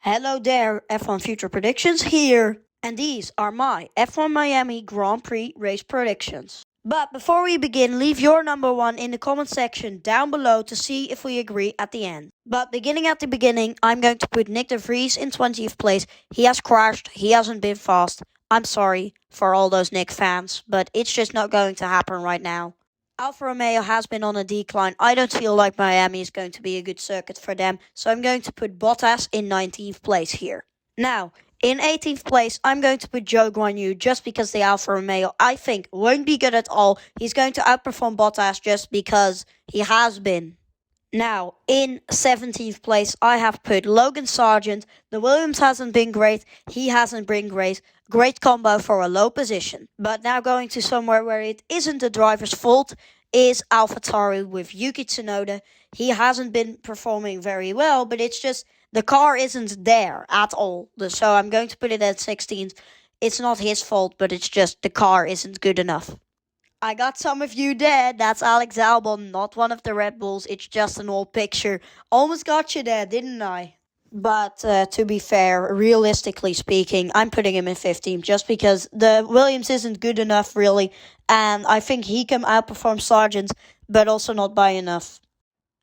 Hello there, F1 Future Predictions here, and these are my F1 Miami Grand Prix race predictions. But before we begin, leave your number one in the comment section down below to see if we agree at the end. But beginning at the beginning, I'm going to put Nick de Vries in 20th place. He has crashed, he hasn't been fast. I'm sorry for all those Nick fans, but it's just not going to happen right now. Alfa Romeo has been on a decline. I don't feel like Miami is going to be a good circuit for them, so I'm going to put Bottas in 19th place here. Now, in 18th place, I'm going to put Zhou Guanyu just because the Alfa Romeo, I think, won't be good at all. He's going to outperform Bottas just because he has been. Now, in 17th place, I have put Logan Sargent. The Williams hasn't been great. He hasn't been great. Great combo for a low position. But now going to somewhere where it isn't the driver's fault is AlphaTauri with Yuki Tsunoda. He hasn't been performing very well, but it's just the car isn't there at all. So I'm going to put it at 16th. It's not his fault, but it's just the car isn't good enough. I got some of you there. That's Alex Albon, not one of the Red Bulls. It's just an old picture. Almost got you there, didn't I? But to be fair, realistically speaking, I'm putting him in 15th just because the Williams isn't good enough, really. And I think he can outperform Sargent, but also not by enough.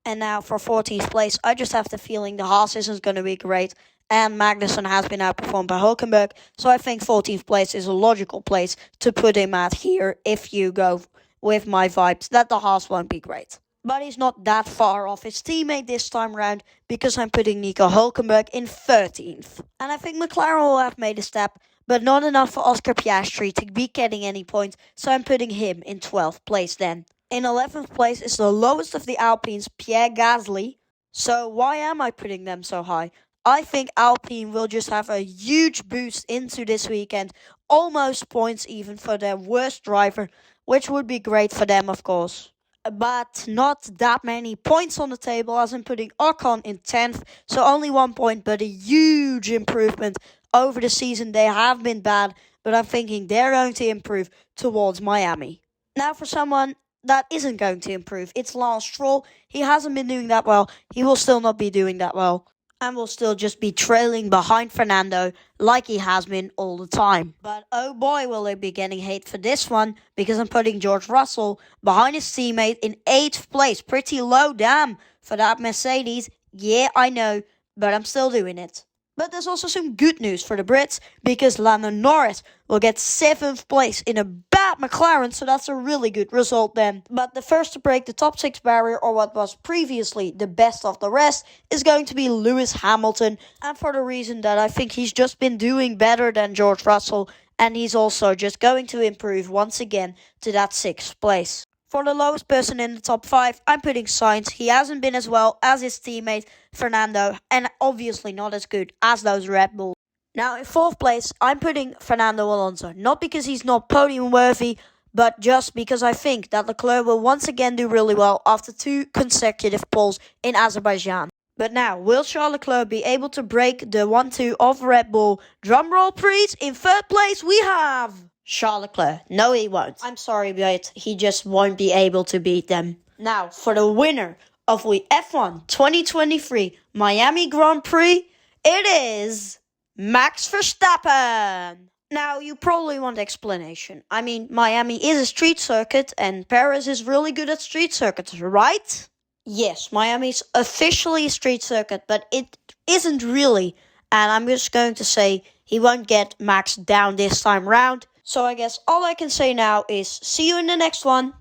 And now for 14th place, I just have the feeling the Haas isn't going to be great. And Magnussen has been outperformed by Hulkenberg. So I think 14th place is a logical place to put him at here if you go with my vibes that the Haas won't be great. But he's not that far off his teammate this time round because I'm putting Nico Hulkenberg in 13th. And I think McLaren will have made a step, but not enough for Oscar Piastri to be getting any points. So I'm putting him in 12th place then. In 11th place is the lowest of the Alpines, Pierre Gasly. So why am I putting them so high? I think Alpine will just have a huge boost into this weekend, almost points even for their worst driver, which would be great for them, of course. But not that many points on the table, as I'm putting Ocon in 10th, so only 1 point, but a huge improvement over the season. They have been bad, but I'm thinking they're going to improve towards Miami. Now for someone that isn't going to improve, it's Lance Stroll. He hasn't been doing that well. He will still not be doing that well. And will still just be trailing behind Fernando like he has been all the time. But oh boy, will they be getting hate for this one, because I'm putting George Russell behind his teammate in 8th place. Pretty low, damn, for that Mercedes. Yeah, I know, but I'm still doing it. But there's also some good news for the Brits, because Lando Norris will get 7th place in a bad McLaren, so that's a really good result then. But the first to break the top 6 barrier, or what was previously the best of the rest, is going to be Lewis Hamilton, and for the reason that I think he's just been doing better than George Russell, and he's also just going to improve once again to that 6th place. For the lowest person in the top 5, I'm putting Sainz. He hasn't been as well as his teammate Fernando, and obviously not as good as those Red Bulls. Now in 4th place, I'm putting Fernando Alonso. Not because he's not podium worthy, but just because I think that Leclerc will once again do really well after 2 consecutive poles in Azerbaijan. But now, will Charles Leclerc be able to break the 1-2 of Red Bull? Drumroll please, in 3rd place we have Charles Leclerc. No, he won't. I'm sorry, but he just won't be able to beat them. Now, for the winner of the F1 2023 Miami Grand Prix, it is Max Verstappen. Now, you probably want explanation. I mean, Miami is a street circuit, and Perez is really good at street circuits, right? Yes, Miami's officially a street circuit, but it isn't really. And I'm just going to say he won't get Max down this time round. So I guess all I can say now is see you in the next one.